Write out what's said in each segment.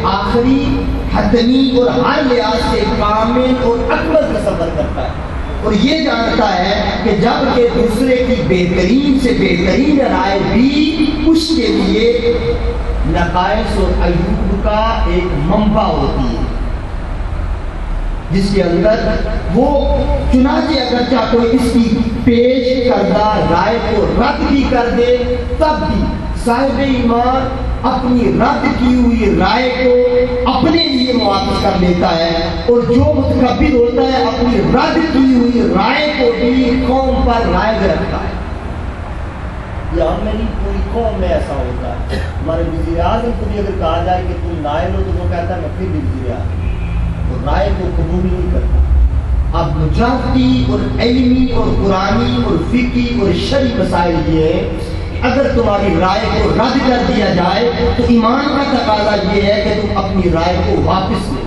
آخری حتمی اور ہر لحاظ سے کامل اور اکمل تصور کرتا ہے، اور یہ جانتا ہے کہ جب کہ دوسرے کی بہترین سے بہترین رائے بھی اس کے لیے نقائص اور عیوب کا ایک منبع ہوتی ہے، جس کے اندر وہ چنانچہ اگرچہ کوئی اس کی پیش کردہ رائے کو رد بھی کر دے، تب بھی صاحب ایمان اپنی رد کی ہوئی رائے کو اپنے لیے معافی کر لیتا ہے، اور جو متکبر ہوتا ہے اپنی رد کی ہوئی رائے کو بھی قوم پر رائج رکھتا ہے۔ یا میری پوری قوم میں ایسا ہوتا ہے، ہمارے وزیر اعظم کو بھی اگر کہا جائے کہ تم نائب ہو تو وہ کہتا ہے میں پھر بھی وزیر اعظم، تو رائے کو قبول نہیں کرتا۔ اب مجاہدی اور علمی اور قرآنی اور فقہی اور شرعی مسائل یہ ہیں، اگر تمہاری رائے کو رد کر دیا جائے تو ایمان کا تقاضا یہ ہے کہ تم اپنی رائے کو واپس لے،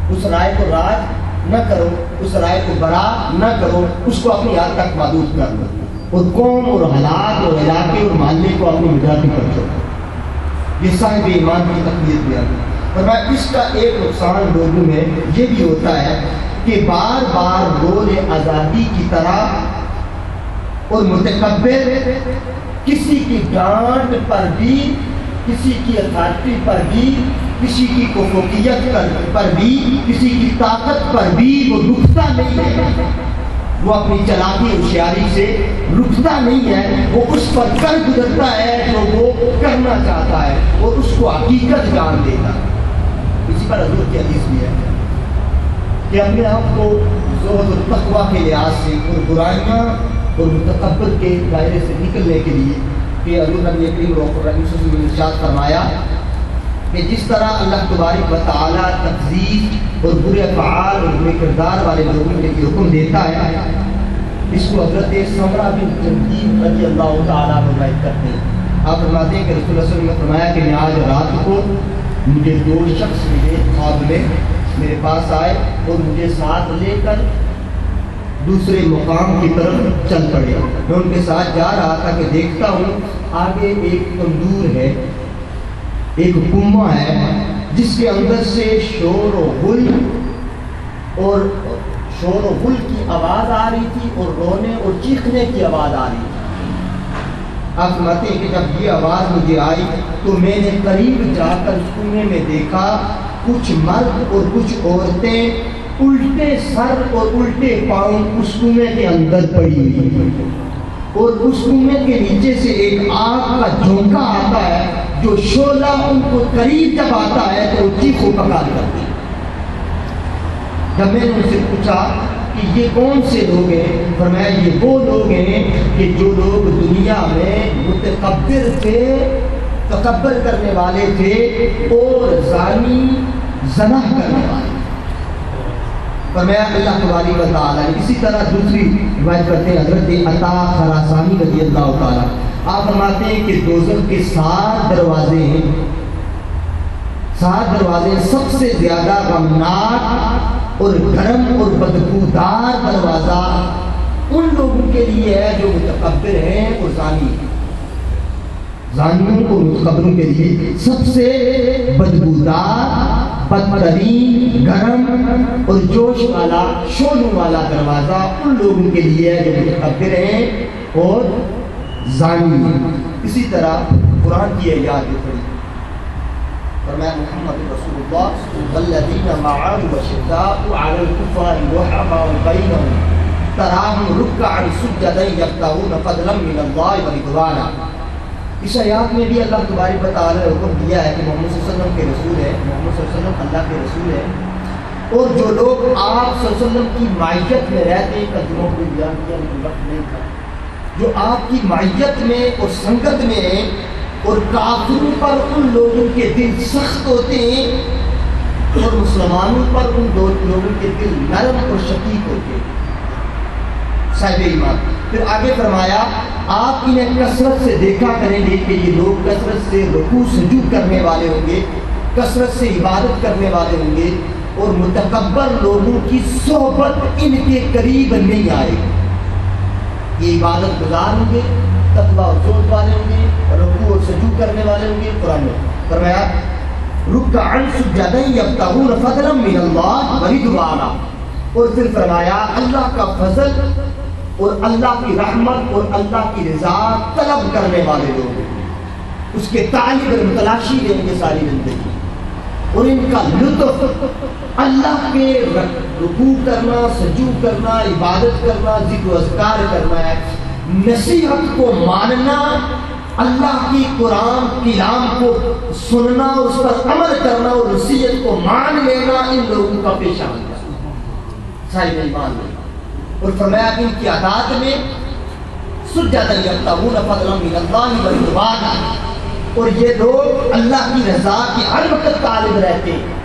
اس رائے کو راج نہ کرو، اس رائے کو برا نہ کرو، اس کو اپنی حد تک محدود کر لو، اور قوم اور حالات اور علاقے اور محلے کو اپنی مداری پر چھوڑو۔ یہ صاحب ایمان کی تقویت دیا گیا۔ اور اس کا ایک نقصان لوگوں میں یہ بھی ہوتا ہے کہ بار بار رول آزادی کی طرح اور متکبر کسی کی ڈانٹ پر بھی، کسی کی اتھارٹی پر بھی، کسی کی فوقیت پر بھی، کسی کی طاقت پر بھی وہ رکتا نہیں ہے، وہ اپنی چلاکی ہوشیاری سے رکتا نہیں ہے، وہ اس پر کر گزرتا ہے جو وہ کرنا چاہتا ہے، اور اس کو حقیقت جان دیتا ہے۔ اسی پر حضور کی حدیث بھی ہے کہ اپنے آپ کو زہد اور تقویٰ کے لحاظ سے اور برائیاں اور متکبر کے دائرے سے نکلنے کے لیے کہ حضور نبی کریم صلی اللہ علیہ وسلم نے ارشاد فرمایا کہ جس طرح اللہ تبارک و تعالیٰ تقزیز اور برے افعال اور برے کردار والے لوگوں کے لیے حکم دیتا ہے، اس کو حضرت سمرہ بن جندب رضی اللہ تعالیٰ روایت کرتے ہیں۔ آپ فرماتے ہیں کہ رسول اللہ صلی اللہ علیہ وسلم نے فرمایا کہ میں آج رات کو مجھے دو شخص ملے خواب میں، میرے پاس آئے اور مجھے ساتھ لے کر دوسرے مقام کی طرف چل پڑے۔ میں ان کے ساتھ جا رہا تھا کہ دیکھتا ہوں آگے ایک تندور ہے، ایک کنواں ہے جس کے اندر سے شور و غل کی آواز آ رہی تھی اور رونے اور چیخنے کی آواز آ رہی تھی۔ آپ سمجھتے ہیں کہ جب یہ آواز مجھے آئی تو میں نے قریب جا کر اس کنویں میں دیکھا کچھ مرد اور کچھ عورتیں الٹے سر اور الٹے پاؤں اس کنویں کے اندر پڑی ہوئی، اور اس کنویں کے نیچے سے ایک آگ کا جھونکا آتا ہے جو شعلہ ان کو قریب جب آتا ہے تو چیخ و پکار کرتے ہیں۔ جب میں نے ان سے پوچھا کہ یہ کون سے لوگ ہیں، فرمایا یہ وہ لوگ ہیں کہ جو لوگ دنیا میں متکبر تھے، تکبر کرنے والے تھے اور زانی زنا کرنے والے۔ فرمایا اللہ تبارک و تعالیٰ نے اسی طرح دوسری روایت کرتے ہیں حضرت عطا خراسانی رضی اللہ تعالیٰ، آپ فرماتے ہیں کہ دوزخ کے 7 دروازے ہیں، 7 دروازے سب سے زیادہ غمناک اور گرم اور بدبودار دروازہ ان لوگوں کے لیے ہے جو متکبر ہیں اور زانی ہیں۔ زانیوں اور متکبروں کے لیے سب سے بدبودار، بدترین، گرم اور جوش والا، شعلوں والا دروازہ ان لوگوں کے لیے ہے جو متکبر ہیں اور زانی ہیں۔ اسی طرح قرآن کی آیات پڑھی، فرمایا محمد رسول اللہ والذین معه اشداء علی الکفار رحماء بینہم تراہم رکعا سجدا یبتغون فضلا من اللہ ورضوانا۔ اس آیات میں بھی اللہ تبارک و تعالیٰ نے حکم دیا ہے کہ محمد صلی اللہ علیہ وسلم کے رسول ہے، محمد صلی اللہ علیہ وسلم اللہ کے رسول ہے، اور جو لوگ آپ صلی اللہ علیہ وسلم کی معیت میں رہتے ہیں، قدموں کو بیان کیا لیکن وقت نہیں تھا، جو آپ کی معیت میں اور سنگت میں ہیں اور کافروں پر ان لوگوں کے دل سخت ہوتے ہیں اور مسلمانوں پر ان لوگوں کے دل نرم اور شفیق ہوتے ہیں صاحب ایمان۔ پھر آگے فرمایا آپ انہیں کثرت سے دیکھا کریں گے کہ یہ لوگ کثرت سے رکوع سجود کرنے والے ہوں گے، کثرت سے عبادت کرنے والے ہوں گے، اور متکبر لوگوں کی صحبت ان کے قریب نہیں آئے گی۔ یہ عبادت گزار ہوں گے، تقویٰ اور زہد والے ہوں گے، رکوع اور سجود کرنے والے ہوں گے۔ قرآن میں فرمایا رکعا سجدا یبتغون فضلا من اللہ ورضوانا. اور پھر فرمایا اللہ کا فضل اور اللہ کی رحمت اور اللہ کی رضا طلب کرنے والے لوگ اس کے طالب اور متلاشی رہیں گے ساری زندگی. اور ان کا لطف اللہ کے رکوع کرنا، سجود کرنا، عبادت کرنا، ذکر و اذکار کرنا ہے. نصیحت کو ماننا، اللہ کی قرآن کلام کو سننا، اس پر عمل کرنا اور نصیحت کو مان لینا ان لوگوں کا پیشہ بن جاتا صاحب ایمان میں. اور فرمایا ان کی عادات میں سجدا یبتغون فضلا من اللہ ورضوانا. اور یہ لوگ اللہ کی رضا کی ہر وقت طالب رہتے ہیں.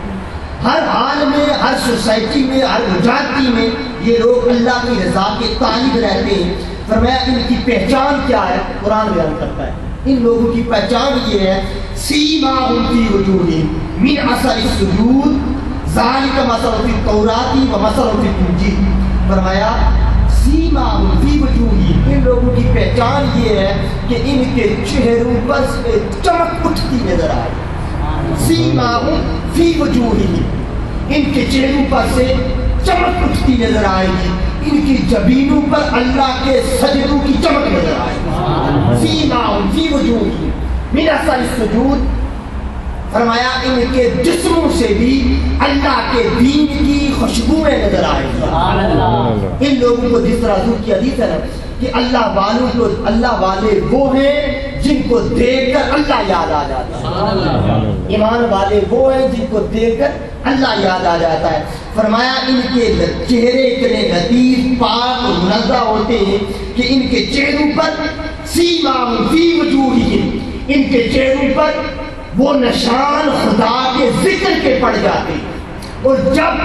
ہر حال میں، ہر سوسائٹی میں، ہر مجاہدی میں یہ لوگ اللہ کی رضا کے طالب رہتے ہیں. فرمایا ان کی پہچان کیا ہے؟ قرآن بیان کرتا ہے ان لوگوں کی پہچان یہ ہے سیماہم فی وجوہہم من اثر السجود ذالک مثل فی التوراۃ و مثل فی الانجیل. فرمایا سیماہم فی وجوہہم، ان لوگوں کی پہچان یہ ہے کہ ان کے چہروں پر چمک اٹھتی نظر آئے. سیماہم فی وجوہہم، ان کے چہروں پر سے چمک اٹھتی نظر آئے گی. ان کی جبینوں پر اللہ کے سجدوں کی چمک نظر آئے گی. سیماہم فی وجوہہم من اثر السجود. فرمایا ان کے جسموں سے بھی اللہ کے دین کی خوشبوئیں نظر آئیں گی. ان لوگوں کو جس طرح حضور کی حدیث ہے نا کہ اللہ والوں کو، اللہ والے وہ ہیں جن کو دیکھ کر اللہ یاد آ جاتا ہے. ایمان والے وہ ہیں جن کو دیکھ کر اللہ یاد آ جاتا ہے. فرمایا ان کے چہرے اتنے لطیف، پاک اور منزہ ہوتے ہیں کہ ان کے چہروں پر سیماہم فی وجوہہم، ان کے چہروں پر وہ نشان خدا کے ذکر کے پڑ جاتے. اور جب